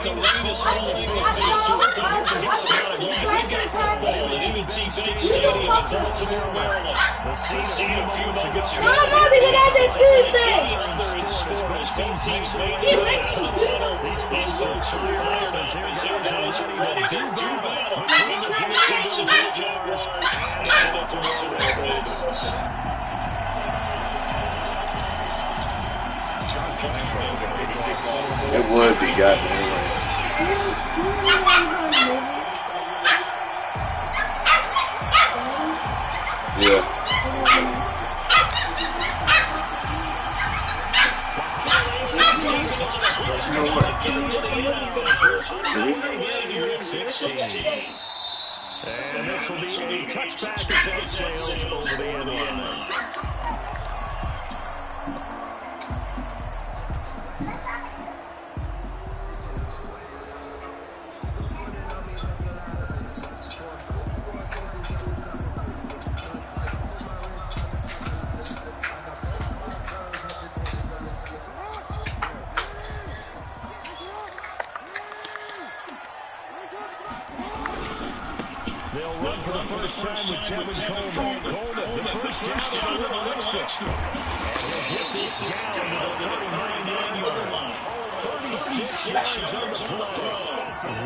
rain is falling. The scene a few moments ago. These folks are fired up as their guys are ready to do battle between the Jacksonville Jaguars and the Baltimore Ravens. It would be goddamn. Yeah. And this will be a touchback as that sails over the end line. They'll run for the first time with Tevin Coleman. Coleman, the first down, a little extra. And he'll get this down to the 39-yard line. 36 yards on the play.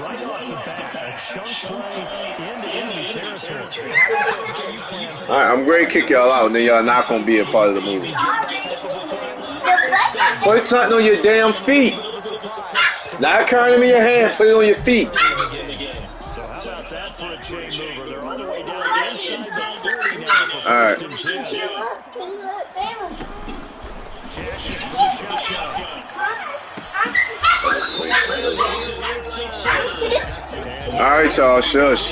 Right off the bat, a chunk play into enemy territory. All right, I'm going to kick y'all out, and then y'all not going to be a part of the movie. Put something on your damn feet. Not carrying them in your hand. Put it on your feet. So how about that for a chain mover? They're all the way down inside the 40 now for first and 10. Jackson for the shotgun. All right, y'all, shush.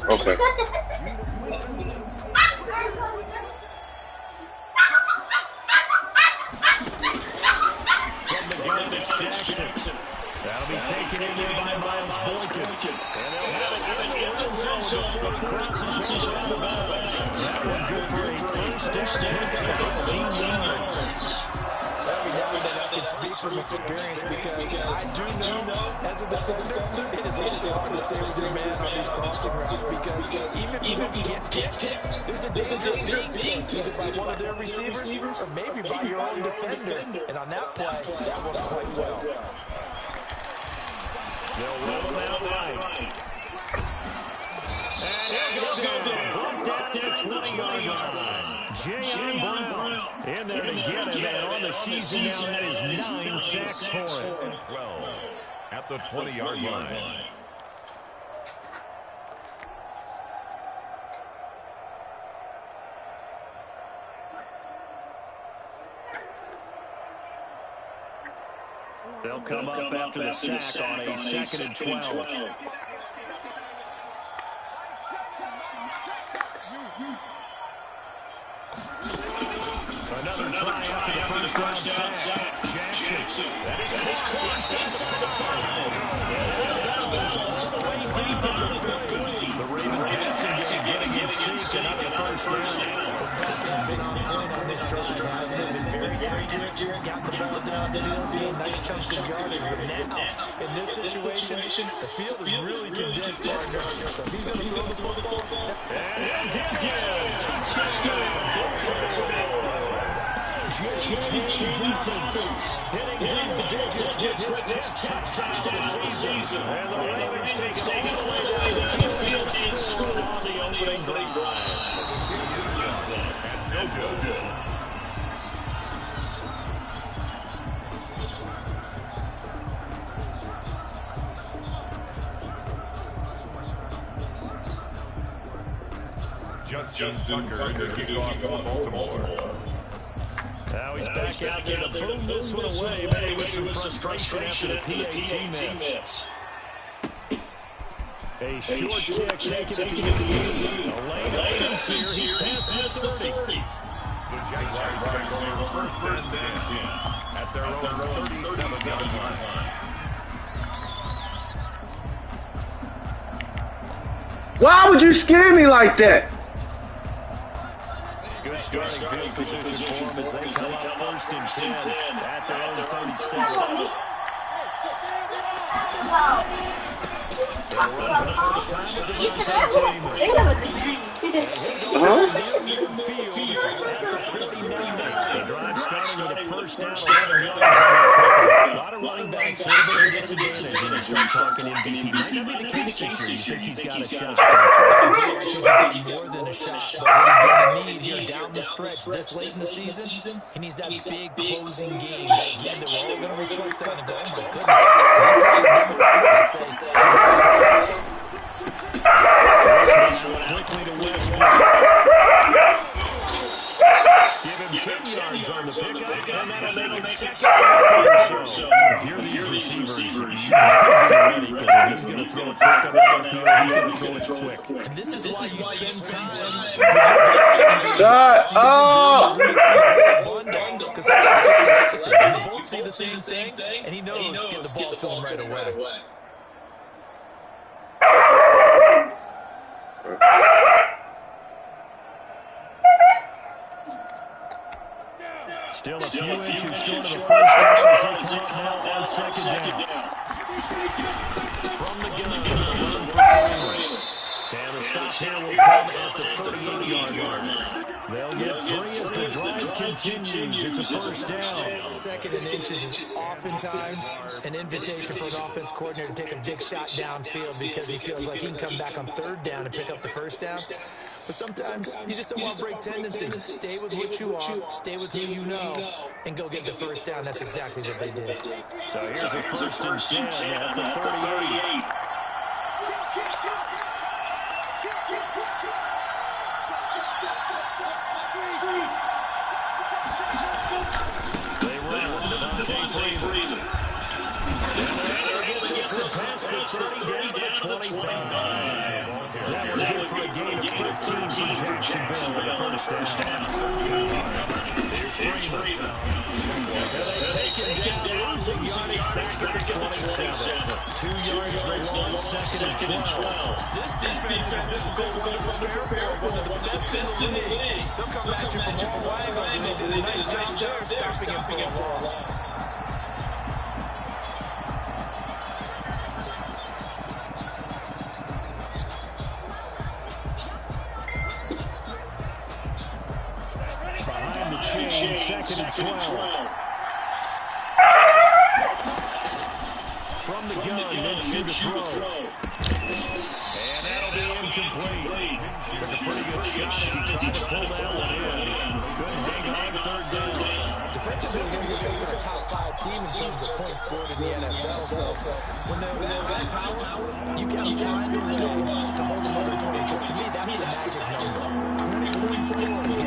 Okay. Jackson. That'll be taken in there by Miles Boykin. And they'll have it in the end zone before the crosses out of bounds. That one good for a first down pick of 18 yards. Every now and then I can speak from experience because I do know as a defender it is always hard to stay with your man on these crossing routes because even if you don't get picked, there's a danger of being picked either by one of their receivers or maybe by your own defender. And on that play, that worked quite well. They'll roll him out right. And he'll go. Brought down to 20-yard line. J.I. Brown in there to get him. And on the season now, that is 9 sacks for him. 12 at the 20-yard line. They'll come up after the sack on a 2nd and 12. Another try after the first round sack. Jackson. That is the Raven passing game getting him 6 and up the first down. His passing has been on point on this stretch, hasn't it? Been very accurate. Got the ball down the field, nice chunks of yardage. But now, in this situation, the field is really condensed, partner. So he's going to throw the football. And he'll get you. Touchdown. Hitting double digits with his 10th touchdown of the season. And the Ravens take it all the way to the field and score on the opening drive. And no good. Justin Tucker to kick off for Baltimore. Now he's back out there to boom this one away, maybe with some frustration after the PAT miss. A short kick taken at the 18. A lane opens here. He's past the 30. The Jaguars are going first and 10 at their own 37-yard line. Why would you scare me like that? Good starting field position for them as they come up 1st and 10 at their own 37. Drive starting with a 1st down, 11 yards. A lot of running backs a little bit of a disadvantage when you start talking MVP. Might not be the case this year. You think he's got a shot? I think he's got more than a shot. But what he's going to need here down the stretch this late in the season, he needs that big closing game. That game that we're all going to reflect on and go, oh my goodness. Quickly to Westbrook. Give him 10 yards on the pickup, and that'll make it 6 yards. So if you're these receivers, you have to be ready because when he's going to throw a pickup down the field, he's going to throw it quick. And this is why you spend time. Shut up! Because sometimes just they both see the same thing, and he knows to get the ball to him right away. Still a few inches short of the 1st down as they come up now on 2nd down. From the gun, it's a run for Kramer. And the stop here will come at the 38-yard line. They'll get 3 as the drive continues. It's a 1st down. 2nd and inches is oftentimes an invitation for an offense coordinator to take a big shot downfield because he feels like he can come back on 3rd down and pick up the 1st down. But sometimes you just don't want to break tendency. Stay with what you are, stay with who you know, and go get the 1st down. That's exactly what they did. So here's a 1st and 10 at the 38. They run. Devontae Freeman. They'll get this one past the 30 down to 25. That would good for a gain of 13 for Jacksonville with a 1st down. Here's Freeman. They take him down, losing yardage back at the 27. 2 yards they lost, 2nd and 12. This defense is difficult to prepare for, one of the best in the league. They'll come at you from all angles, and they did a nice job there stopping him for a loss. Chain, 2nd and 12. From the gun, Minshew to throw. And that'll be incomplete. Took a pretty good shot as he tried to pull that one in. Couldn't hang on 3rd down. Defensively, you're facing a top 5 team in terms of points scored in the NFL. So when they're that power, you got to find a way to hold them under 20. Because to me, that's the magic number. 20 points scored,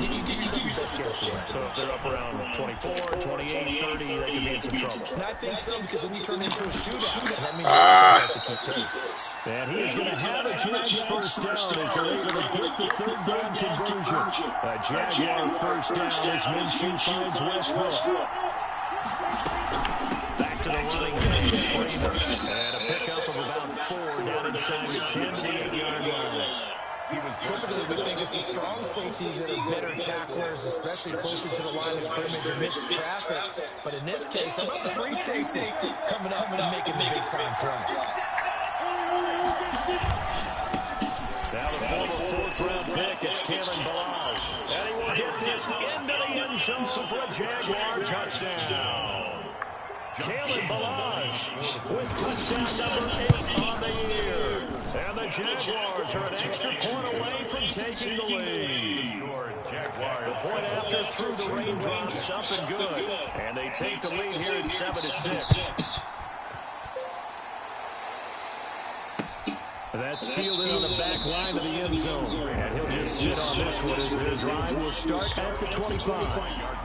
you get yourself your best chance to win. So if they're up around 24, 28, 30, they could be in some trouble. And I think so, because then you turn into a shootout. And that means your offense has to keep pace. And he is going to have a chance 1st down as they're able to get the 3rd down conversion. A Jaguar 1st down as Minshew finds Westbrook. Back to the running game. And a pickup of about 4 down inside the 10 to the 8-yard line. Typically, we think it's the strong safeties that are better tacklers, especially closer to the line of scrimmage amidst traffic. But in this case, how about the free safety coming up and making the big-time play? Now the former 4th-round pick, it's Kalen Ballage. And he will get this into the end zone for a Jaguar touchdown. Kalen Ballage with touchdown number 8 on the year. And the Jaguars are an extra point away from taking the lead. The point after through the raindrops, up and good. And they take the lead here at 7-6. That's fielded on the back line of the end zone. And he'll just sit on this one as their drive will start at the 25.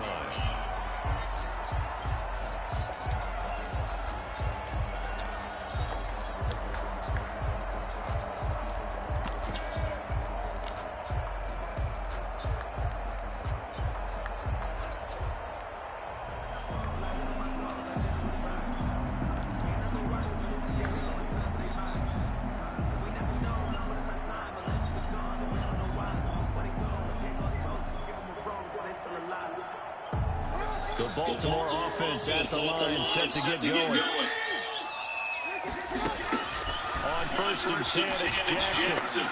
The Baltimore offense at the line, set to get going. On first and 10, it's Jackson.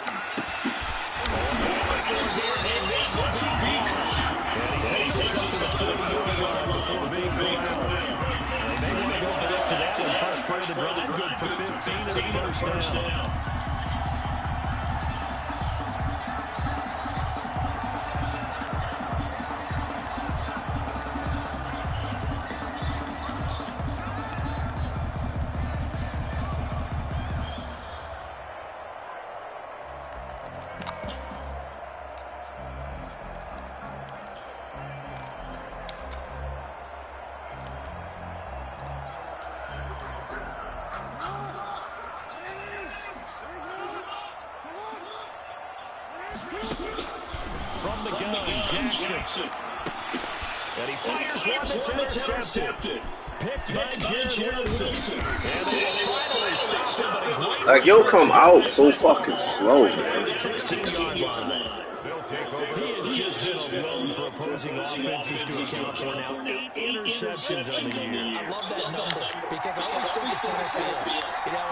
And this will be gone. And he takes us up to the 40-yard line before being corralled. And they want to go back to that one. First play of the drive, good for 15 and a first down. From the gun, Jackson. And he fires one that's intercepted. Picked by Jared Wilson. And they finally stopped him, but a great... Like, yo, come out so fucking slow, man. 16-yard line. He has just been alone for opposing offenses to account for now 8 interceptions on the year. I love that number because I always think of center field. You know,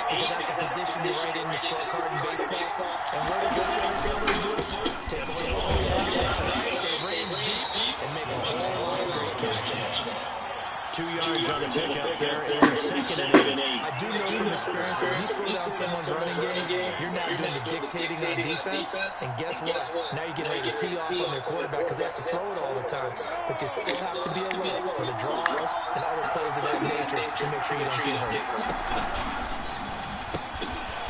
because that's a position you write in the scorecard in baseball. And what do good center fielders do? Take away the ball, they range deep and make a whole lot of great catches. 2 yards on the pickup there in second and 8. I do know from experience that when you slow down someone's running game, you're now doing the dictating on defense. And guess what? Now you're getting ready to tee off on their quarterback because they have to throw it all the time. But you still have to be alert for the draws and other plays of that nature to make sure you don't get hurt.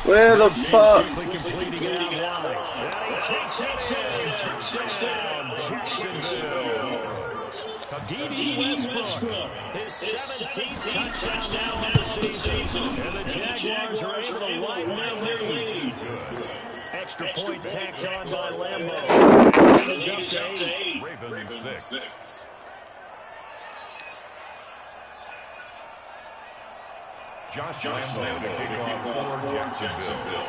Where the fuck? Completing it out wide. And he takes it in. Touchdown, Jacksonville. D.D. Westbrook, his 17th touchdown now on the season. And the Jaguars are able to widen their lead. Extra point tacked on by Lambo. He's up to 8. Ravens 6. Josh Lambo to kick off for Jacksonville.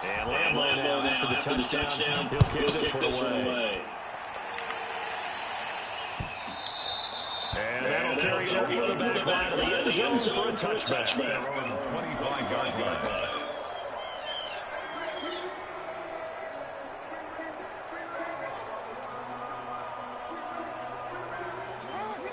And Lambo now after the touchdown, he'll kick this one away. And that'll carry over the back line of the end zone for a touchback. 25-yard line.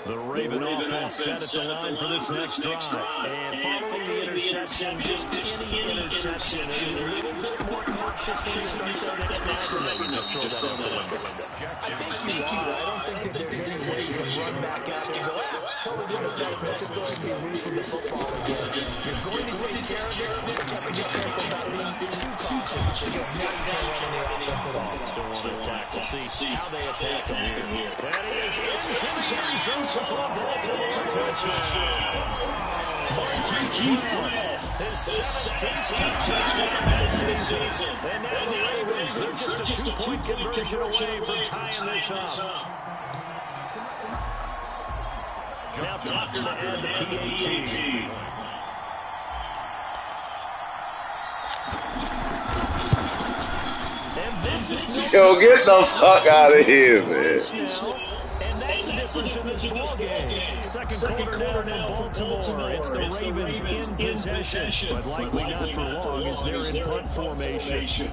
The Raven offense set at the line for this next drive. And following the interception, just any interception, and a little bit more cautiously start that next drive, and they can just throw that out the window. I think you are. I don't think that there's any way you can run back out there and go, totally didn't affect me. Let's just go ahead and be loose with the football again. You're going to take care of it, but you have to be careful about being too cautious because now you can't run any offense at all. Still want to attack. We'll see how they attack him here. That is into the end zone for Baltimore touchdown. Marquise Brown, his 17th touchdown of the season. And now the Ravens, they're just a 2-point conversion away from tying this up. Now Tucker to add the PAT. And this is Yo, get the fuck out of here, man. And that's the difference in this ball game. Second quarter now from Baltimore. It's the Ravens in possession, but likely not for long as they're in punt formation.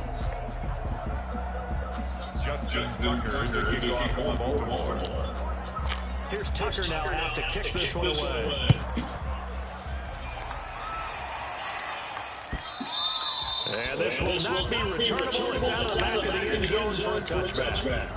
Justin Tucker to kick off for Baltimore. Here's Tucker now out to kick this one away. And this will not be returnable. It's out of the back of the end zone for a touchback.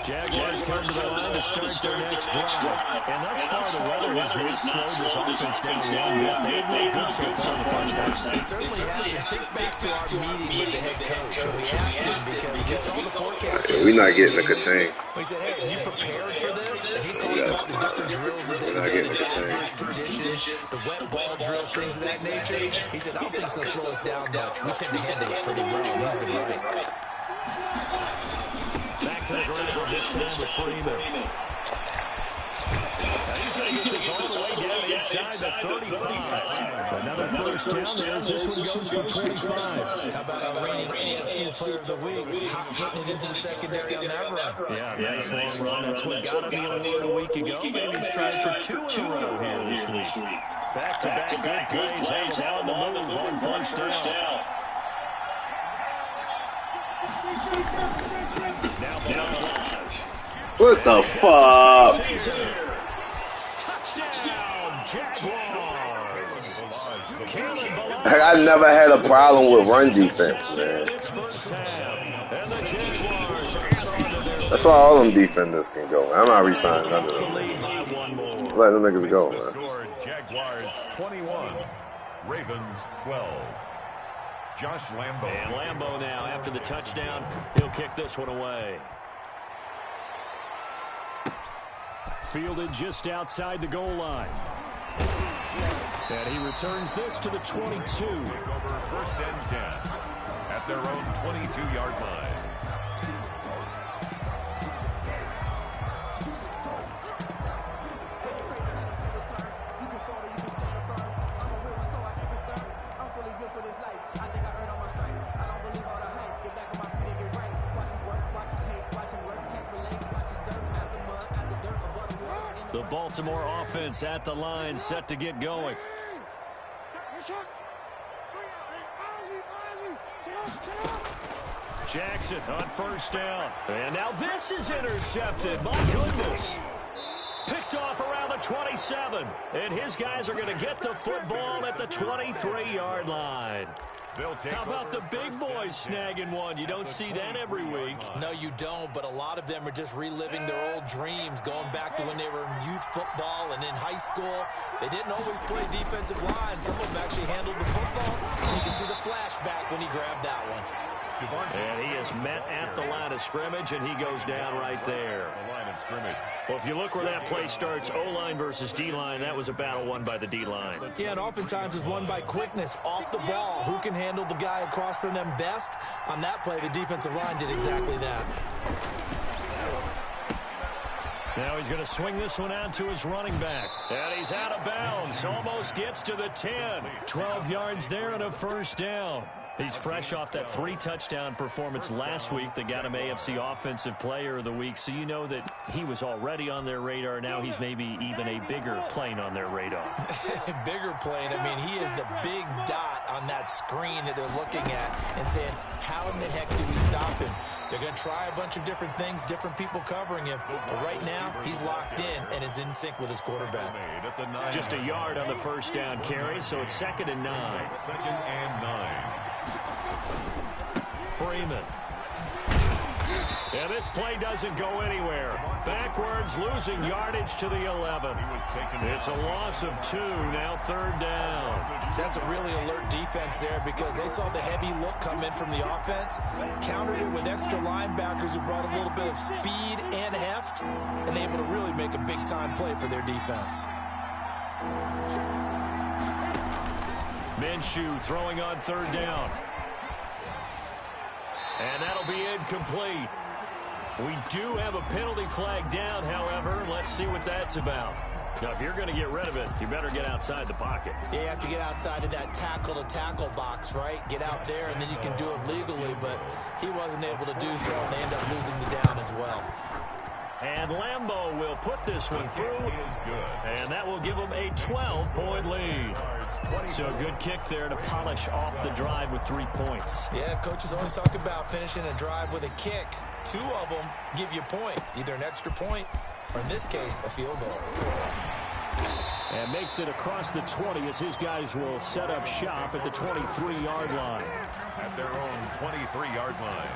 Jaguars come to the line to start their next drive. And thus far, the weather has not slowed this offense down one bit. They've looked good so far in the first half. They certainly have. And think back to our meeting with the head coach. And we asked him because we saw the forecast. We're not getting the Katang. We said, hey, are you prepared for this? And he told us all the different drills that We're not getting the adverse Katang. conditions, the wet ball drills, things of that nature. He said, I don't think it's going to slow us down much. We tend to handle it pretty well. And he's been right. Back to the ground this time with Freeman. going to get this all the way down inside the 35. Another first down there as this one goes for 25. How about our reigning AFC Player of the Week? Hot footing it into the secondary on that run. Yeah, nice long run. That's what got him the award a week ago. Maybe he's trying for 2 in a row here this week. Back-to-back good plays. Have him on the move on first down. What the fuck? Touchdown, Jaguars. I never had a problem with run defense, man. That's why all them defenders can go. I'm not re-signing none of them. Let them niggas go, man. Jaguars 21, Ravens 12. Josh Lambo. And Lambo now, after the touchdown, he'll kick this one away. Fielded just outside the goal line. And he returns this to the 22. Take over first and 10 at their own 22-yard line. The Baltimore offense at the line, set to get going. Jackson on first down. And now this is intercepted. My goodness. Picked off around the 27. And his guys are going to get the football at the 23-yard line. How about the big boys snagging one? You don't see that every week. No, you don't, but a lot of them are just reliving their old dreams, going back to when they were in youth football and in high school. They didn't always play defensive line. Some of them actually handled the football. And you can see the flashback when he grabbed that one. And he is met at the line of scrimmage, and he goes down right there. Well, if you look where that play starts, O-line versus D-line, that was a battle won by the D-line. Yeah, and oftentimes it's won by quickness, off the ball. Who can handle the guy across from them best? On that play, the defensive line did exactly that. Now he's going to swing this one out to his running back. And he's out of bounds. Almost gets to the 10. 12 yards there and a first down. He's fresh off that 3-touchdown performance last week that got him AFC Offensive Player of the Week. So you know that he was already on their radar. Now he's maybe even a bigger plane on their radar. Bigger plane. I mean, he is the big dot on that screen that they're looking at and saying, how in the heck do we stop him? They're going to try a bunch of different things, different people covering him. But right now, he's locked in and is in sync with his quarterback. Just a yard on the first down carry, so it's 2nd and 9. 2nd and 9. Freeman. And this play doesn't go anywhere. Backwards, losing yardage to the 11. It's a loss of 2, now 3rd down. That's a really alert defense there because they saw the heavy look come in from the offense, countered it with extra linebackers who brought a little bit of speed and heft, and able to really make a big-time play for their defense. Minshew throwing on 3rd down. And that'll be incomplete. We do have a penalty flag down, however. Let's see what that's about. Now, if you're going to get rid of it, you better get outside the pocket. Yeah, you have to get outside of that tackle-to-tackle box, right? Get out there, and then you can do it legally, but he wasn't able to do so, and they end up losing the down as well. And Lambo will put this one through, and that will give them a 12-point lead. So a good kick there to polish off the drive with 3 points. Yeah, coaches always talk about finishing a drive with a kick. 2 of them give you points, either an extra point or, in this case, a field goal. And makes it across the 20 as his guys will set up shop at the 23-yard line. At their own 23-yard line.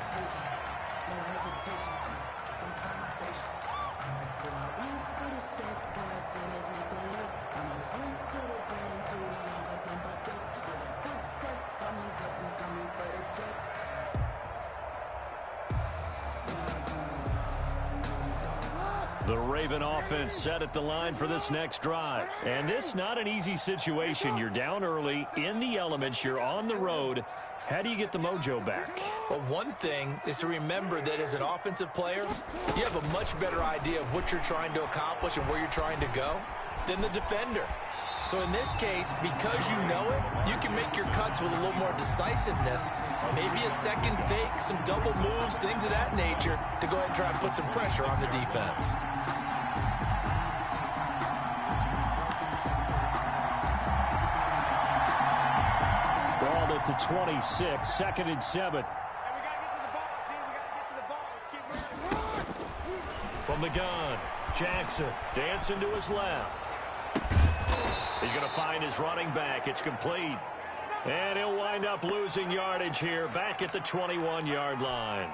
The Raven offense set at the line for this next drive. And this not an easy situation. You're down early, in the elements, you're on the road. How do you get the mojo back? Well, one thing is to remember that as an offensive player, you have a much better idea of what you're trying to accomplish and where you're trying to go. than the defender. So in this case, because you know it, you can make your cuts with a little more decisiveness. Maybe a second fake, some double moves, things of that nature to go ahead and try and put some pressure on the defense. Ball at the 26, 2nd and 7. From the gun, Jackson dancing to his left. He's going to find his running back. It's complete. And he'll wind up losing yardage here back at the 21-yard line.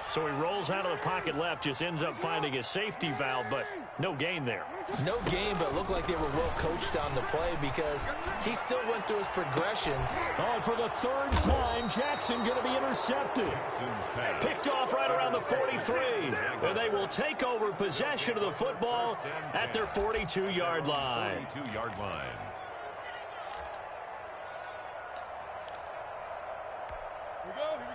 So he rolls out of the pocket left, just ends up finding a safety valve, but no gain there. No gain, but it looked like they were well coached on the play because he still went through his progressions. Oh, for the 3rd time, Jackson going to be intercepted. Picked off right around the 43. And they will take over possession of the football at their 42-yard line.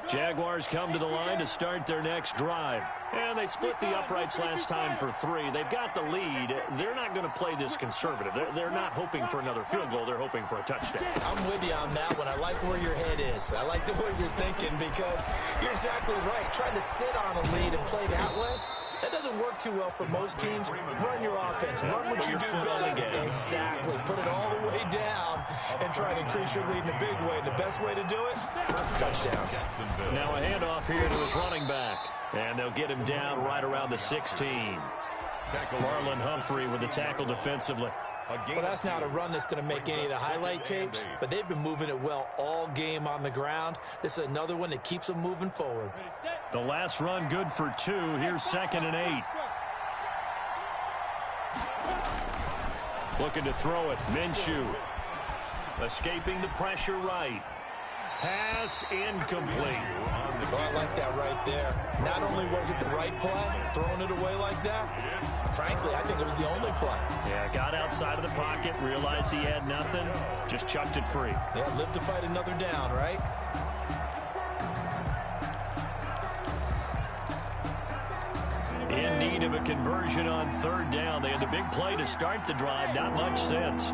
Jaguars come to the line to start their next drive. And they split the uprights last time for 3. They've got the lead. They're not going to play this conservative. They're not hoping for another field goal. They're hoping for a touchdown. I'm with you on that one. I like where your head is. I like the way you're thinking because you're exactly right. Trying to sit on a lead and play that way, that doesn't work too well for most teams. Run your offense. Run what you do best. Exactly. Put it all the way down and try to increase your lead in a big way. And the best way to do it, touchdowns. Now a handoff here to his running back. And they'll get him down right around the 16. Marlon Humphrey with the tackle defensively. Well, that's not a run that's going to make any of the highlight tapes, but they've been moving it well all game on the ground. This is another one that keeps them moving forward. The last run good for 2. Here's 2nd and 8. Looking to throw it. Minshew. Escaping the pressure right. Pass incomplete. Oh, I like that right there. Not only was it the right play, throwing it away like that, frankly, I think it was the only play. Yeah, got outside of the pocket, realized he had nothing, just chucked it free. Yeah, live to fight another down, right? In need of a conversion on 3rd down. They had the big play to start the drive, not much sense.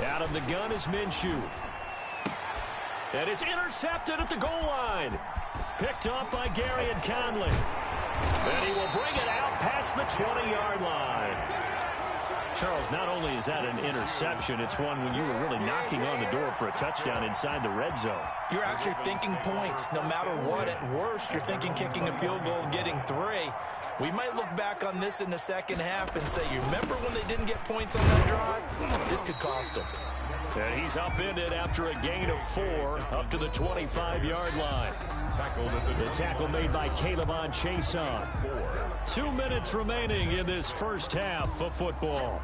Out of the gun is Minshew. And it's intercepted at the goal line. Picked up by Garyon Conley. And he will bring it out past the 20-yard line. Charles, not only is that an interception, it's one when you were really knocking on the door for a touchdown inside the red zone. You're actually thinking points. No matter what, at worst, you're thinking kicking a field goal and getting 3. We might look back on this in the second half and say, you remember when they didn't get points on that drive? This could cost them. And he's upended after a gain of 4 up to the 25-yard line. The tackle made by Calebon Chason. 2 minutes remaining in this first half of football.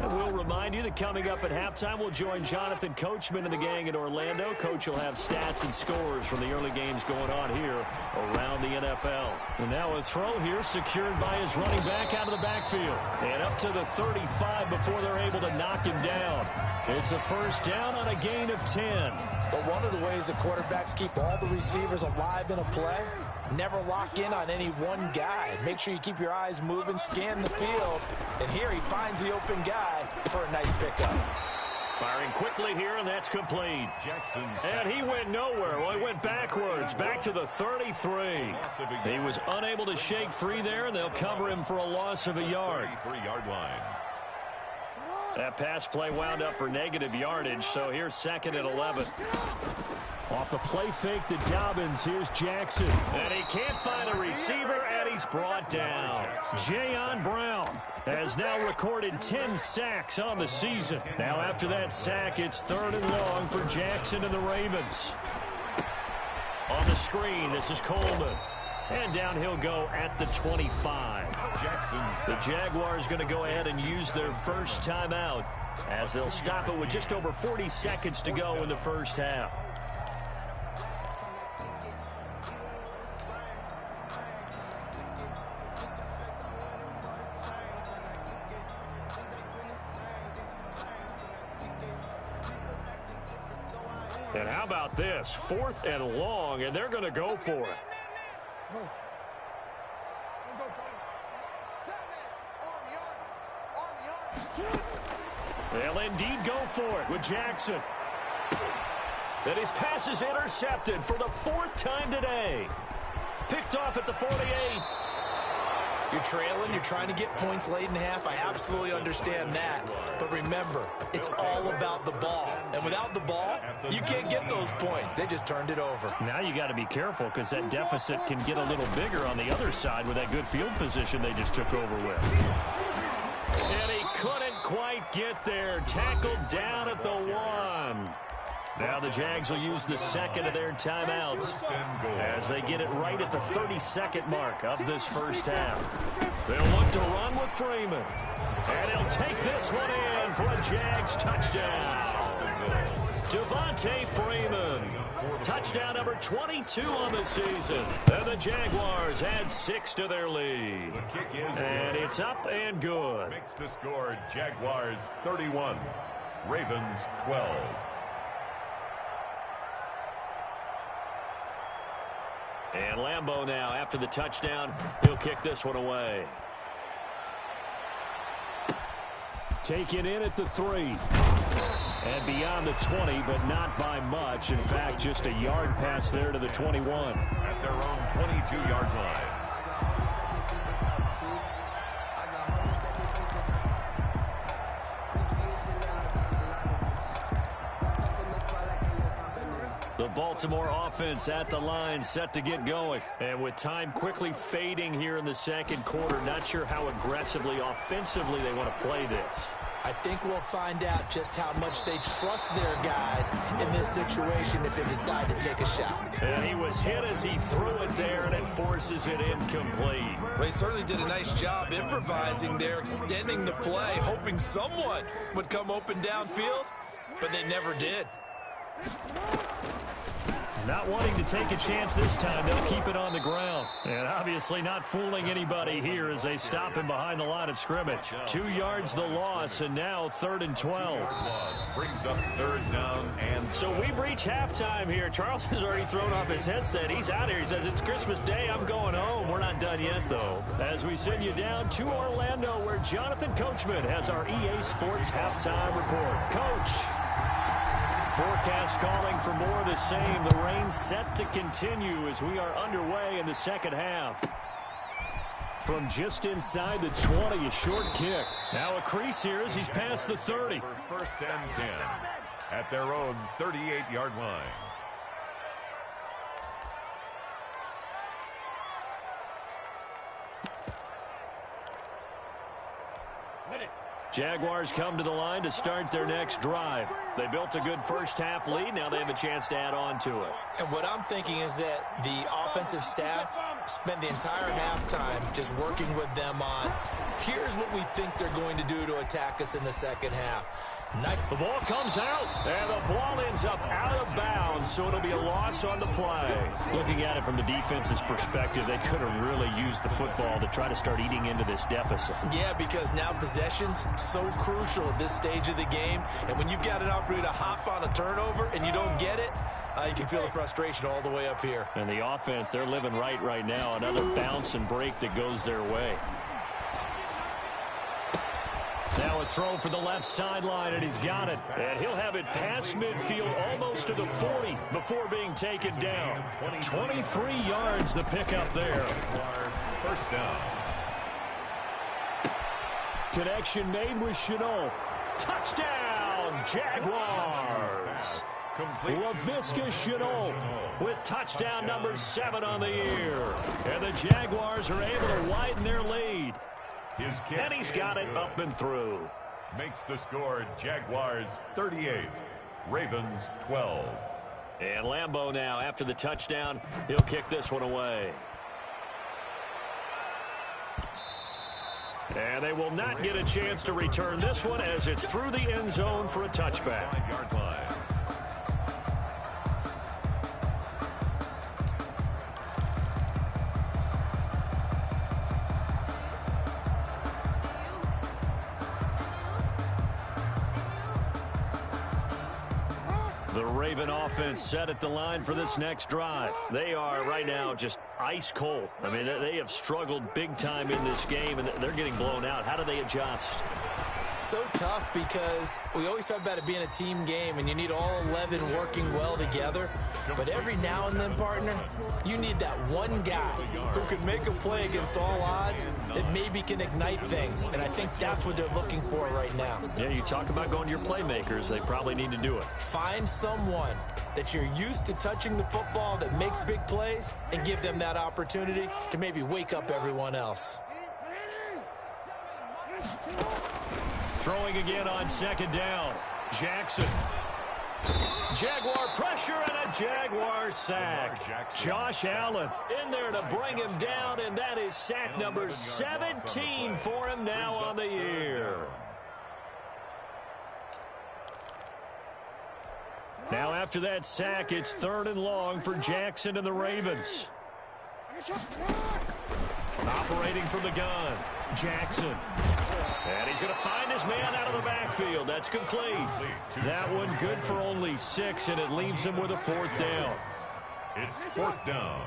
And we'll remind you that coming up at halftime, we'll join Jonathan Coachman and the gang in Orlando. Coach will have stats and scores from the early games going on here around the NFL. And now a throw here secured by his running back out of the backfield. And up to the 35 before they're able to knock him down. It's a first down on a gain of 10. But one of the ways the quarterbacks keep all the receivers alive in a play, never lock in on any one guy. Make sure you keep your eyes moving, scan the field, and here he finds the open guy for a nice pickup. Firing quickly here, and that's complete. And he went nowhere. Well, he went backwards, back to the 33. He was unable to shake free there, and they'll cover him for a loss of a yard. 33-yard line. That pass play wound up for negative yardage, so here's 2nd and 11. Off the play fake to Dobbins, here's Jackson. And he can't find a receiver, and he's brought down. Jayon Brown has now recorded 10 sacks on the season. Now after that sack, it's 3rd and long for Jackson and the Ravens. On the screen, this is Coleman. And down he'll go at the 25. The Jaguars going to go ahead and use their first timeout as they'll stop it with just over 40 seconds to go in the first half. And how about this? 4th and long, and they're going to go for it. They'll indeed go for it with Jackson. And his pass is intercepted for the 4th time today. Picked off at the 48. You're trailing, you're trying to get points late in half. I absolutely understand that. But remember, it's all about the ball. And without the ball, you can't get those points. They just turned it over. Now you got to be careful because that deficit can get a little bigger on the other side with that good field position they just took over with. And he couldn't quite get there. Tackled down at the 1. Now the Jags will use the second of their timeouts as they get it right at the 32nd mark of this first half. They'll look to run with Freeman. And he'll take this one in for a Jags touchdown. Devontae Freeman. Touchdown number 22 on the season. And the Jaguars add 6 to their lead. And it's up and good. Makes the score Jaguars 31, Ravens 12. And Lambeau now, after the touchdown, he'll kick this one away. Taken in at the 3. And beyond the 20, but not by much. In fact, just a yard pass there to the 21. At their own 22-yard line. The Baltimore offense at the line, set to get going. And with time quickly fading here in the second quarter, not sure how aggressively, offensively they want to play this. I think we'll find out just how much they trust their guys in this situation if they decide to take a shot. And he was hit as he threw it there, and it forces it incomplete. Well, they certainly did a nice job improvising there, extending the play, hoping someone would come open downfield, but they never did. Not wanting to take a chance this time, they'll keep it on the ground. And obviously not fooling anybody here as they stop him behind the line of scrimmage. 2 yards the loss, and now 3rd and 12. Brings up 3rd down. And so we've reached halftime here. Charles has already thrown off his headset. He's out here. He says, it's Christmas Day. I'm going home. We're not done yet, though. As we send you down to Orlando, where Jonathan Coachman has our EA Sports halftime report. Coach. Forecast calling for more of the same. The rain set to continue as we are underway in the second half. From just inside the 20, a short kick. Now a crease here as he's past the 30. For 1st and 10 at their own 38-yard line. Jaguars come to the line to start their next drive. They built a good first half lead. Now they have a chance to add on to it. And what I'm thinking is that the offensive staff spent the entire halftime just working with them on, here's what we think they're going to do to attack us in the second half. The ball comes out, and the ball ends up out of bounds, so it'll be a loss on the play. Looking at it from the defense's perspective, they could have really used the football to try to start eating into this deficit. Yeah, because now possession's so crucial at this stage of the game, and when you've got an opportunity to hop on a turnover and you don't get it, you can feel the frustration all the way up here. And the offense, they're living right now. Another bounce and break that goes their way. Now a throw for the left sideline, and he's got it. And he'll have it past midfield almost to the 40 before being taken down. 23 yards the pickup there. 1st down. Connection made with Shenault. Touchdown, Jaguars. Laviska Shenault with touchdown number 7 on the year. And the Jaguars are able to widen their lead. His kick, and he's got it up and through. Makes the score Jaguars 38, Ravens 12. And Lambeau now, after the touchdown, he'll kick this one away. And they will not get a chance to return this one as it's through the end zone for a touchback. 5-yard line. The Raven offense set at the line for this next drive. They are right now just ice cold. I mean, they have struggled big time in this game, and they're getting blown out. How do they adjust? So tough because we always talk about it being a team game, and you need all 11 working well together. But every now and then, partner, you need that one guy who can make a play against all odds that maybe can ignite things. And I think that's what they're looking for right now. Yeah, you talk about going to your playmakers. They probably need to do it. Find someone that you're used to touching the football that makes big plays and give them that opportunity to maybe wake up everyone else. Throwing again on second down. Jackson. Jaguar pressure and a Jaguar sack. Josh Allen in there to bring him down, and that is sack number 17 for him now on the year. Now after that sack, it's 3rd and long for Jackson and the Ravens. Operating from the gun, Jackson. And he's going to find his man out of the backfield. That's complete. That one good for only 6, and it leaves him with a 4th down. It's 4th down.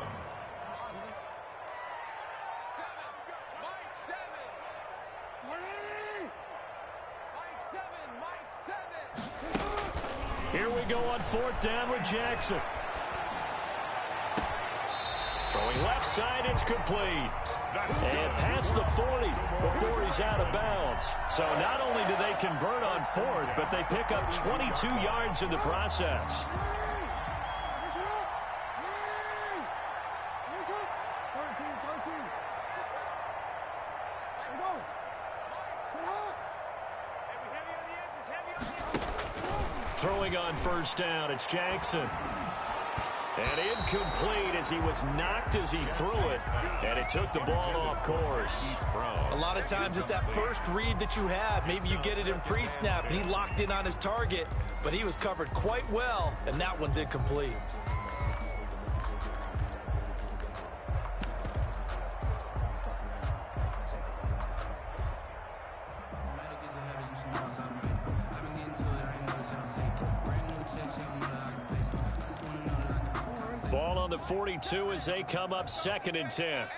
Here we go on 4th down with Jackson. Throwing left side, it's complete. And past the 40 before he's out of bounds. So not only do they convert on 4th, but they pick up 22 yards in the process. Throwing on 1st down, it's Jackson. And incomplete as he was knocked as he threw it. And it took the ball off course. A lot of times it's that first read that you have. Maybe you get it in pre-snap and he locked in on his target, but he was covered quite well, and that one's incomplete. Ball on the 42 as they come up 2nd and 10.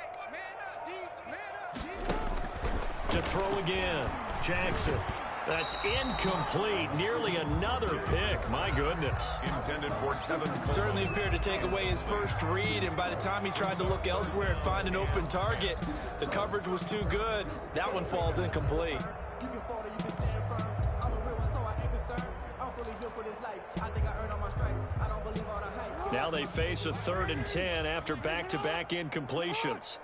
To throw again, Jackson. That's incomplete. Nearly another pick. My goodness. Intended for Tevin. Certainly appeared to take away his first read, and by the time he tried to look elsewhere and find an open target, the coverage was too good. That one falls incomplete. You can fall or you can stand firm. I'm a real one, so I ain't concerned. I'm fully built for this life. I think I earned all my stripes. I don't believe all the hype. Now they face a 3rd and 10 after back-to-back incompletions.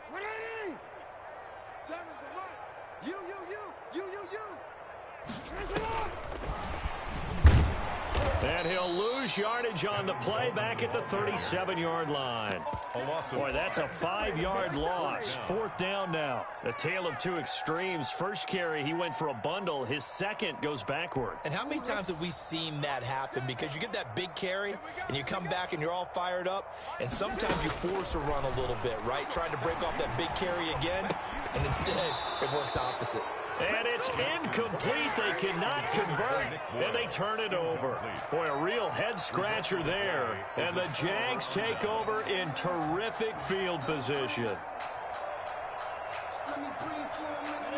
And he'll lose yardage on the play back at the 37-yard line. Boy, that's a 5-yard loss. 4th down now. The tale of two extremes. First carry, he went for a bundle. His second goes backward. And how many times have we seen that happen? Because you get that big carry, and you come back and you're all fired up, and sometimes you force a run a little bit, right? Trying to break off that big carry again, and instead it works opposite. And it's incomplete. They cannot convert, and they turn it over. Boy, a real head-scratcher there. And the Jags take over in terrific field position.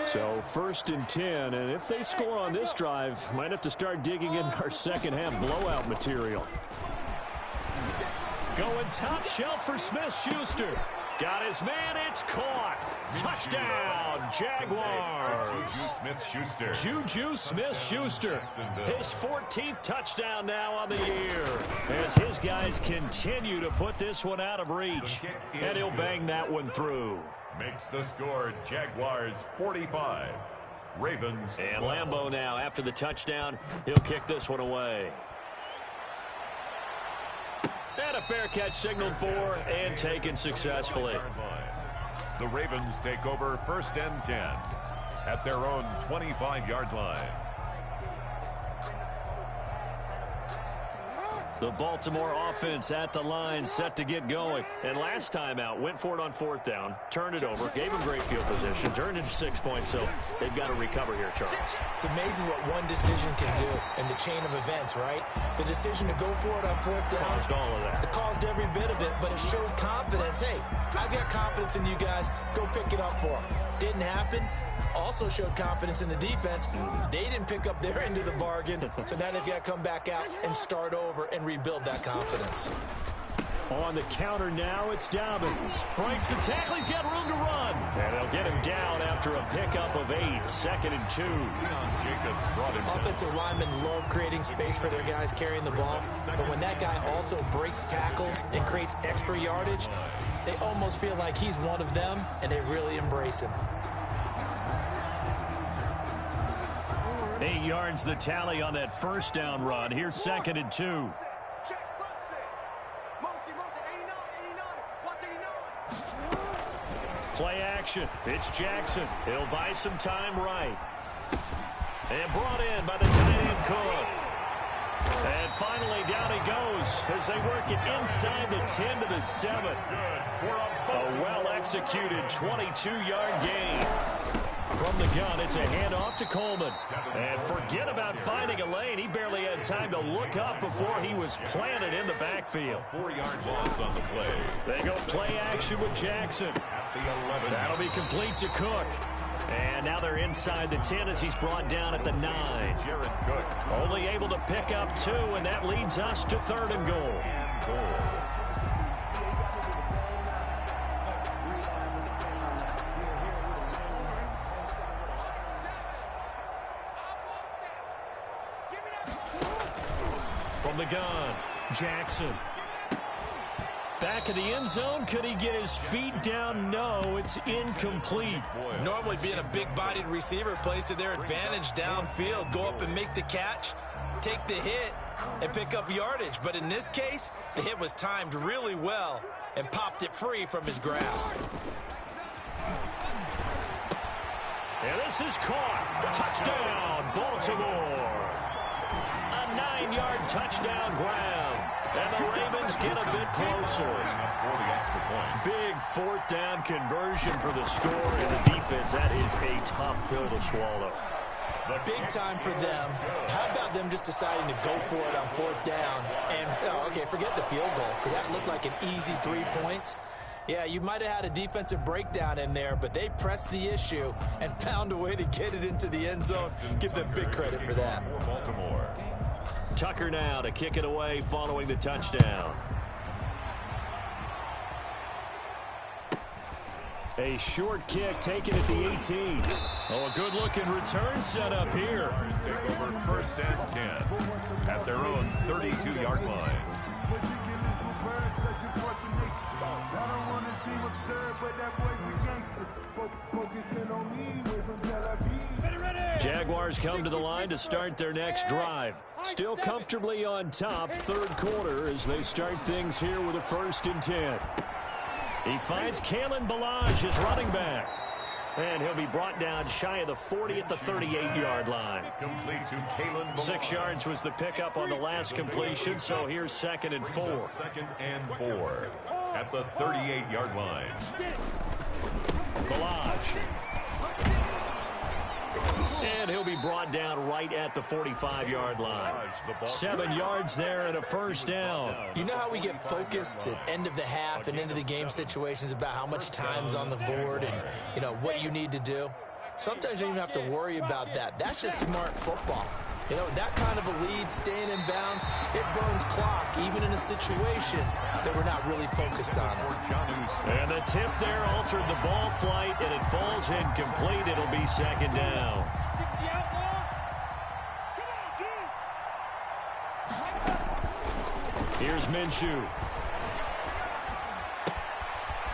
So 1st and 10, and if they score on this drive, might have to start digging in our second-half blowout material. Going top shelf for Smith-Schuster. Got his man, it's caught. Touchdown, Jaguars. Juju Smith-Schuster. His 14th touchdown now on the year as his guys continue to put this one out of reach. And he'll bang that one through. Makes the score Jaguars 45. Ravens. And Lambeau now after the touchdown. He'll kick this one away. And a fair catch signaled for and taken successfully. The Ravens take over 1st and 10 at their own 25-yard line. The Baltimore offense at the line, set to get going. And last time out, went for it on 4th down, turned it over, gave them great field position, turned into 6 points, so they've got to recover here, Charles. It's amazing what one decision can do in the chain of events, right? The decision to go for it on 4th down. Caused all of that. It caused every bit of it, but it showed confidence. Hey, I've got confidence in you guys. Go pick it up for them. Didn't happen. Also showed confidence in the defense. They didn't pick up their end of the bargain, so now they've got to come back out and start over and rebuild that confidence. On the counter now, it's Dobbins. Breaks the tackle, he's got room to run. And they'll get him down after a pickup of 8, 2nd and 2. Offensive linemen love creating space for their guys carrying the ball, but when that guy also breaks tackles and creates extra yardage, they almost feel like he's one of them, and they really embrace him. 8 yards the tally on that 1st down run. Here's 2nd and 2. Play action. It's Jackson. He'll buy some time right. And brought in by the tight end Cook. And finally down he goes as they work it inside the 10 to the 7. A well-executed 22-yard gain. From the gun, it's a handoff to Coleman. And forget about finding a lane. He barely had time to look up before he was planted in the backfield. 4 yards loss on the play. They go play action with Jackson. At the 11. That'll be complete to Cook. And now they're inside the 10 as he's brought down at the 9. Jared Cook. Only able to pick up 2, and that leads us to 3rd and goal. From the gun, Jackson. Back in the end zone. Could he get his feet down? No, it's incomplete. Normally being a big-bodied receiver plays to their advantage downfield. Go up and make the catch, take the hit, and pick up yardage. But in this case, the hit was timed really well and popped it free from his grasp. And this is caught. Touchdown, Baltimore. A 9-yard touchdown grab. And the Ravens get a bit closer. Big 4th down conversion for the score, and the defense, that is a tough pill to swallow. Big time for them. How about them just deciding to go for it on 4th down? And, okay, forget the field goal, because that looked like an easy 3 points. Yeah, you might have had a defensive breakdown in there, but they pressed the issue and found a way to get it into the end zone. Give them big credit for that. Tucker now to kick it away following the touchdown. A short kick taken at the 18. Oh, a good-looking return set up here. Take over 1st and 10 at their own 32-yard line. Jaguars come to the line to start their next drive. Still comfortably on top, 3rd quarter, as they start things here with a 1st and 10. He finds Kalen Ballage, his running back. And he'll be brought down shy of the 40 at the 38-yard line. Complete to Kalen Ballage. 6 yards was the pickup on the last completion, so here's 2nd and 4. 2nd and 4 at the 38-yard line. Ballage. And he'll be brought down right at the 45-yard line. 7 yards there and a 1st down. You know how we get focused at end of the half and into the game situations about how much time's on the board and, you know, what you need to do? Sometimes you don't even have to worry about that. That's just smart football. You know, that kind of a lead, staying in bounds, it burns clock, even in a situation that we're not really focused on. And the tip there altered the ball flight, and it falls incomplete. It'll be 2nd down. Here's Minshew.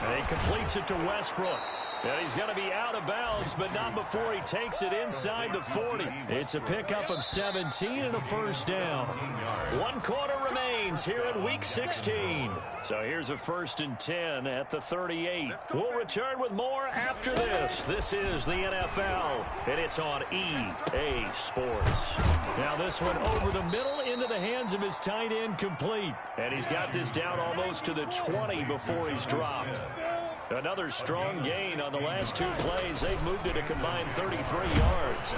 And he completes it to Westbrook. And he's going to be out of bounds, but not before he takes it inside the 40. It's a pickup of 17 and a 1st down. 1 quarter remains. Saints here in Week 16. So here's a 1st and 10 at the 38. We'll return with more after this. This is the NFL, and it's on EA Sports. Now this one over the middle into the hands of his tight end, complete. And he's got this down almost to the 20 before he's dropped. Another strong gain on the last 2 plays. They've moved it a combined 33 yards.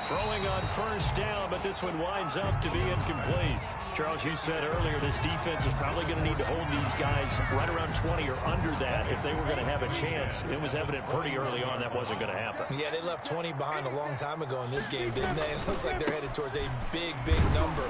Throwing on 1st down, but this one winds up to be incomplete. Charles, you said earlier this defense is probably going to need to hold these guys right around 20 or under that if they were going to have a chance. It was evident pretty early on that wasn't going to happen. Yeah, they left 20 behind a long time ago in this game, didn't they? It looks like they're headed towards a big, big number.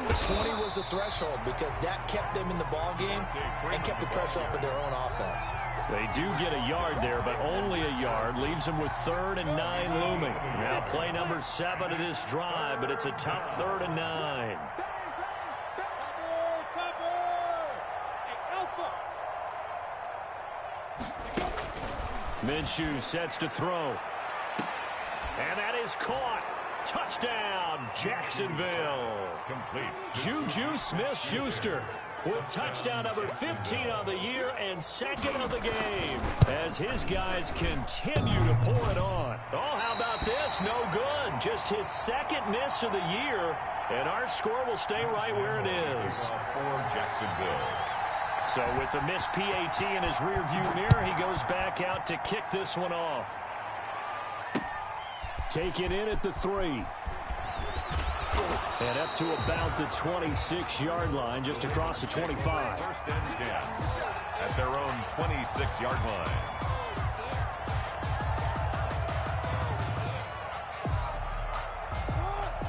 But 20 was the threshold because that kept them in the ball game and kept the pressure off of their own offense. They do get a yard there, but only a yard. Leaves them with 3rd and 9 looming. Now play number 7 of this drive, but it's a tough 3rd and 9. Minshew sets to throw. And that is caught. Touchdown, Jacksonville. Complete. Juju Smith-Schuster with touchdown number 15 on the year and 2nd of the game as his guys continue to pour it on. Oh, how about this? No good. Just his 2nd miss of the year, and our score will stay right where it is. For Jacksonville. So with the missed PAT in his rearview mirror, he goes back out to kick this one off. Take it in at the 3. And up to about the 26-yard line, just across the 25. 1st and 10 at their own 26-yard line.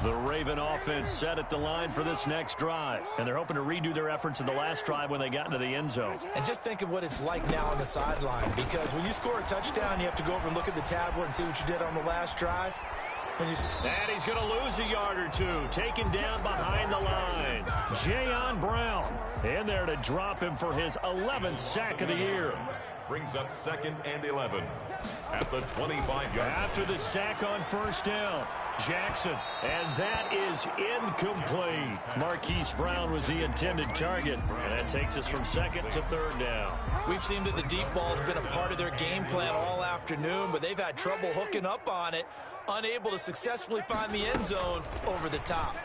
The Raven offense set at the line for this next drive. And they're hoping to redo their efforts in the last drive when they got into the end zone. And just think of what it's like now on the sideline, because when you score a touchdown, you have to go over and look at the tablet and see what you did on the last drive. And he's going to lose a yard or 2. Taken down behind the line. Jayon Brown in there to drop him for his 11th sack of the year. Brings up 2nd and 11 at the 25-yard. After the sack on 1st down, Jackson, and that is incomplete. Marquise Brown was the intended target, and that takes us from 2nd to 3rd down. We've seen that the deep ball has been a part of their game plan all afternoon, but they've had trouble hooking up on it, unable to successfully find the end zone over the top.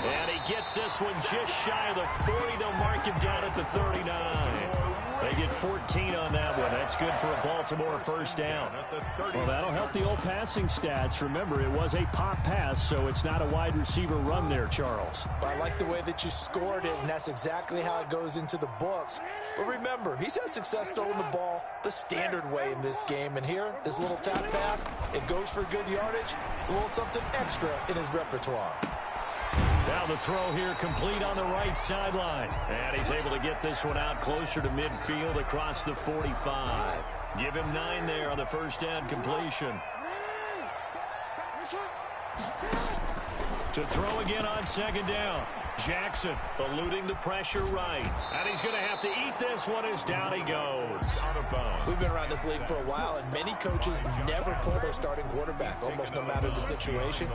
And he gets this one just shy of the 40. They'll mark him down at the 39. They get 14 on that one. That's good for a Baltimore 1st down. Well, that'll help the old passing stats. Remember, it was a pop pass, so it's not a wide receiver run there, Charles. Well, I like the way that you scored it, and that's exactly how it goes into the books. But remember, he's had success throwing the ball the standard way in this game. And here, this little tap pass, it goes for good yardage, a little something extra in his repertoire. Now the throw here complete on the right sideline. And he's able to get this one out closer to midfield across the 45. Give him 9 there on the 1st down completion. To throw again on 2nd down. Jackson eluding the pressure right. And he's going to have to eat this one as down he goes. Out of bounds. We've been around this league for a while, and many coaches never pull their starting quarterback, almost no matter the situation.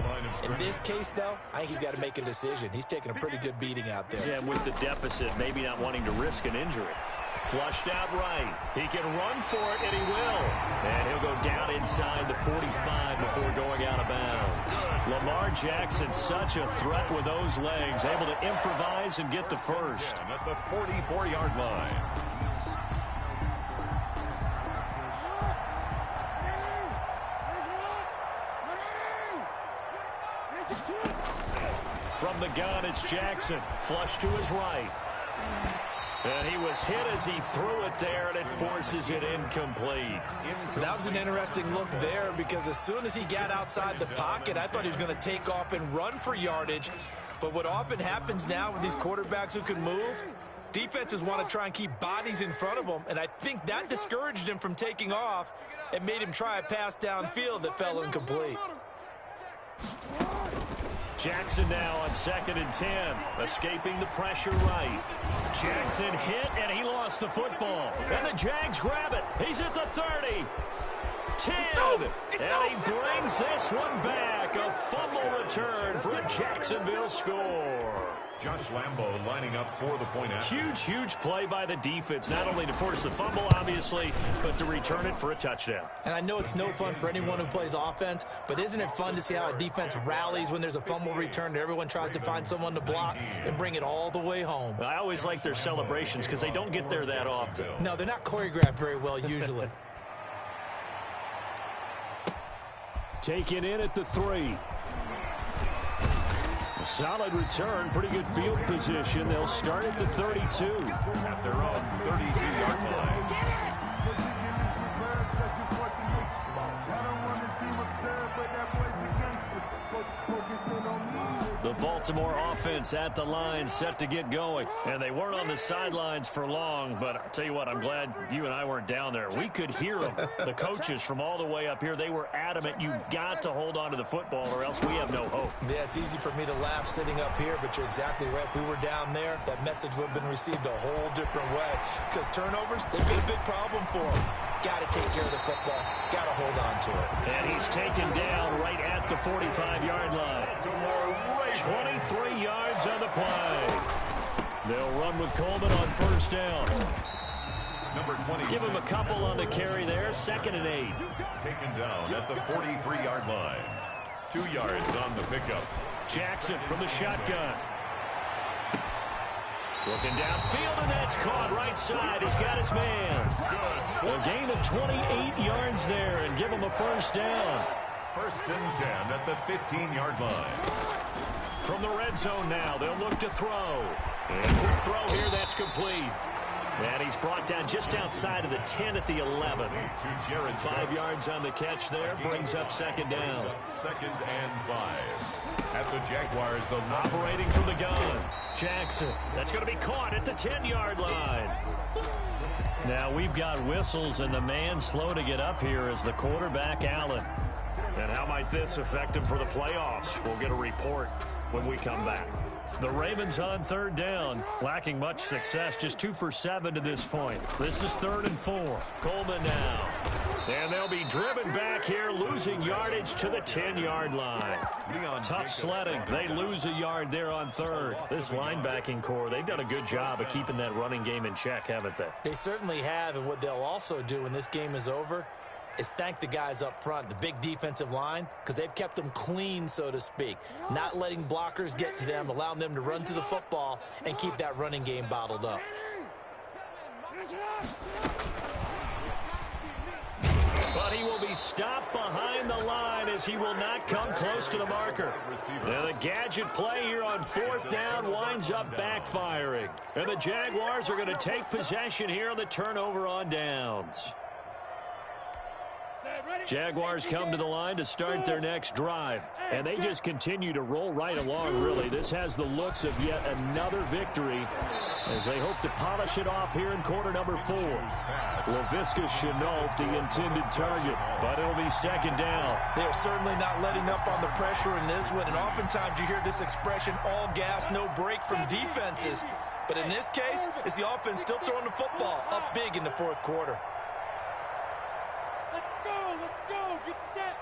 In this case, though, I think he's got to make a decision. He's taking a pretty good beating out there. Yeah, with the deficit, maybe not wanting to risk an injury. Flushed out right. He can run for it, and he will. And he'll go down inside the 45 before going out of bounds. Lamar Jackson, such a threat with those legs, able to improvise and get the first. At the 44-yard line. From the gun, it's Jackson. Flush to his right. And he was hit as he threw it there, and it forces it incomplete. That was an interesting look there, because as soon as he got outside the pocket, I thought he was going to take off and run for yardage. But what often happens now with these quarterbacks who can move, defenses want to try and keep bodies in front of them, and I think that discouraged him from taking off and made him try a pass downfield that fell incomplete. Jackson now on 2nd and 10, escaping the pressure right. Jackson hit, and he lost the football. And the Jags grab it. He's at the 30. 10. And he brings this one back. A fumble return for a Jacksonville score. Josh Lambo lining up for the point after. Huge play by the defense, not only to force the fumble, obviously, but to return it for a touchdown. And I know it's no fun for anyone who plays offense, but isn't it fun to see how a defense rallies when there's a fumble return and everyone tries to find someone to block and bring it all the way home? I always like their celebrations because they don't get there that often. No, they're not choreographed very well usually. Taken in at the 3. A solid return, pretty good field position. They'll start at the 32. At their own 32-yard line. The Baltimore offense at the line, set to get going. And they weren't on the sidelines for long, but I'll tell you what, I'm glad you and I weren't down there. We could hear them. The coaches from all the way up here, they were adamant. You've got to hold on to the football or else we have no hope. Yeah, it's easy for me to laugh sitting up here, but you're exactly right. If we were down there, that message would have been received a whole different way. Because turnovers, they've been a big problem for them. Got to take care of the football. Got to hold on to it. And he's taken down right at the 45-yard line. 23 yards on the play. They'll run with Coleman on first down. Number 20. Give him a couple on the carry there. 2nd and 8. Taken down at the 43-yard line. 2 yards on the pickup. Jackson from the shotgun. Looking downfield, and that's caught right side. He's got his man. A gain of 28 yards there, and give him a first down. 1st and 10 at the 15-yard line. From the red zone now, they'll look to throw. And quick throw here, that's complete. And he's brought down just outside of the 10 at the 11. 5 yards on the catch there, brings up 2nd down. 2nd and 5. At the Jaguars, operating from the gun. Jackson, that's going to be caught at the 10-yard line. Now we've got whistles, and the man slow to get up here is the quarterback, Allen. And how might this affect him for the playoffs? We'll get a report when we come back. The Ravens on 3rd down, lacking much success, just 2 for 7 to this point. This is 3rd and 4. Coleman now. And they'll be driven back here, losing yardage to the 10-yard line. Tough sledding. They lose a yard there on 3rd. This linebacking core, they've done a good job of keeping that running game in check, haven't they? They certainly have, and what they'll also do when this game is over is thank the guys up front, the big defensive line, because they've kept them clean, so to speak. Not letting blockers get to them, allowing them to run to the football and keep that running game bottled up. But he will be stopped behind the line as he will not come close to the marker. Now the gadget play here on 4th down winds up backfiring. And the Jaguars are going to take possession here on the turnover on downs. Jaguars come to the line to start their next drive. And they just continue to roll right along, really. This has the looks of yet another victory as they hope to polish it off here in quarter number 4. Laviska Shenault, the intended target, but it'll be 2nd down. They're certainly not letting up on the pressure in this one, and oftentimes you hear this expression, all gas, no break from defenses. But in this case, it's the offense still throwing the football up big in the 4th quarter. Get set.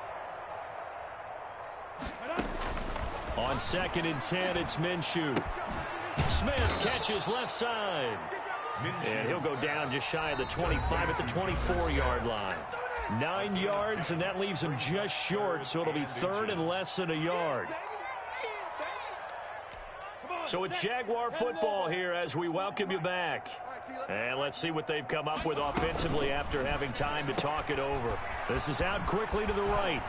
On 2nd and 10, it's Minshew. Smith catches left side. And he'll go down just shy of the 25 at the 24-yard line. 9 yards, and that leaves him just short, so it'll be 3rd and less than a yard. So it's Jaguar football here as we welcome you back. And let's see what they've come up with offensively after having time to talk it over. This is out quickly to the right.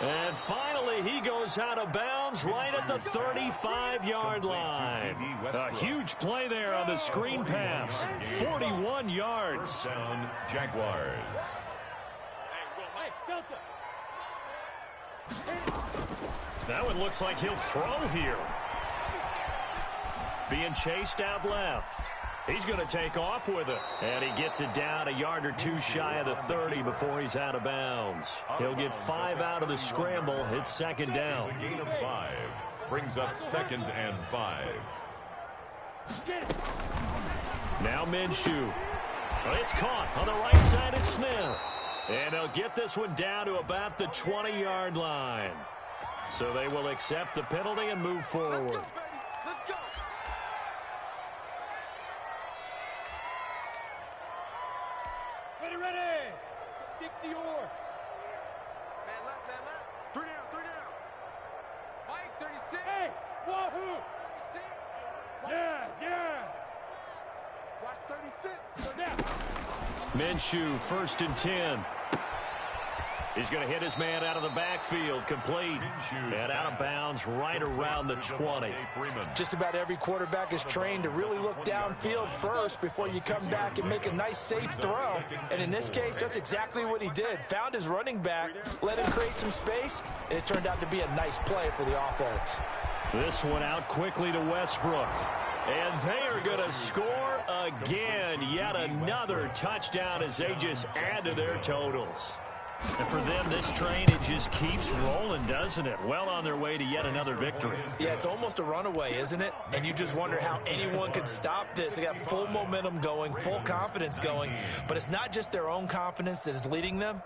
And finally, he goes out of bounds right at the 35-yard line. A huge play there on the screen pass. 41 yards. Down Jaguars. That one looks like he'll throw here. Being chased out left. He's going to take off with it. And he gets it down a yard or 2 shy of the 30 before he's out of bounds. He'll get 5 out of the scramble. It's 2nd down. A gain of 5. Brings up 2nd and 5. Now Minshew. Well, it's caught on the right side of Smith. And they'll get this one down to about the 20-yard line. So they will accept the penalty and move forward. Let's go. Ready. 60 or. Man left. 3 down. Mike, 36. Hey, wahoo. 36. Yes. Watch 36. Now. Minshew, 1st and 10. He's going to hit his man out of the backfield, complete, and out of bounds right around the 20. Just about every quarterback is trained to really look downfield first before you come back and make a nice, safe throw. And in this case, that's exactly what he did. Found his running back, let him create some space, and it turned out to be a nice play for the offense. This one out quickly to Westbrook. And they are going to score again. Yet another touchdown as they just add to their totals. And for them, this train, it just keeps rolling, doesn't it? Well on their way to yet another victory. Yeah, it's almost a runaway, isn't it? And you just wonder how anyone could stop this. They got full momentum going, full confidence going. But it's not just their own confidence that is leading them.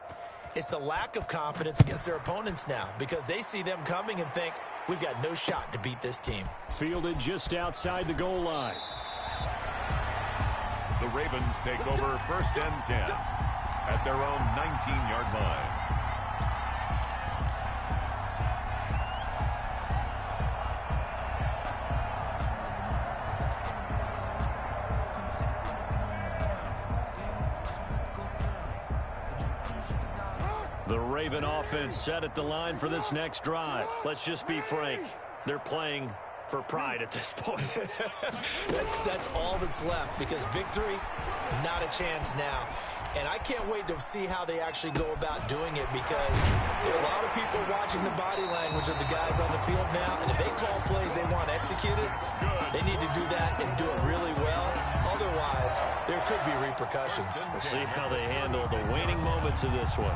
It's the lack of confidence against their opponents now because they see them coming and think, we've got no shot to beat this team. Fielded just outside the goal line. The Ravens take over 1st and 10 at their own 19-yard line. The Raven offense set at the line for this next drive. Let's just be frank. They're playing for pride at this point. That's all that's left because victory, not a chance now. And I can't wait to see how they actually go about doing it because there are a lot of people watching the body language of the guys on the field now. And if they call plays they want executed, they need to do that and do it really well. Otherwise, there could be repercussions. We'll see how they handle the waning moments of this one.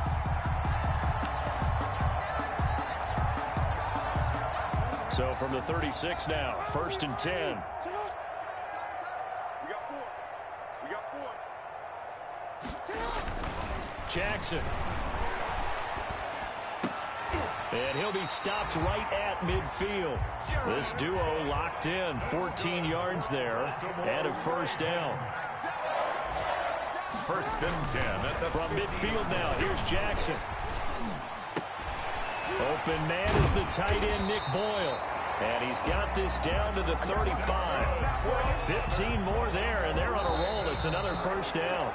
So from the 36 now, 1st and 10. We got 4. Jackson. And he'll be stopped right at midfield. This duo locked in, 14 yards there, and a 1st down. 1st and 10. From midfield now, here's Jackson. Open man is the tight end, Nick Boyle. And he's got this down to the 35. 15 more there, and they're on a roll. It's another 1st down.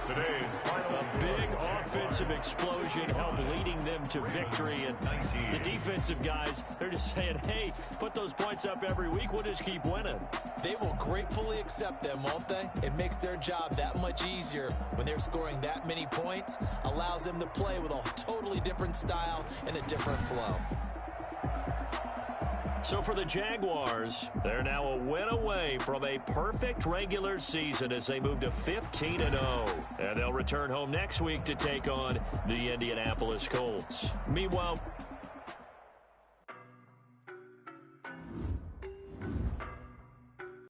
Today's final. A big offensive explosion helped leading them to victory. And the defensive guys, they're just saying, hey, put those points up every week. We'll just keep winning. They will gratefully accept them, won't they? It makes their job that much easier when they're scoring that many points. Allows them to play with a totally different style and a different flow. So for the Jaguars, they're now a win away from a perfect regular season as they move to 15-0. And they'll return home next week to take on the Indianapolis Colts. Meanwhile,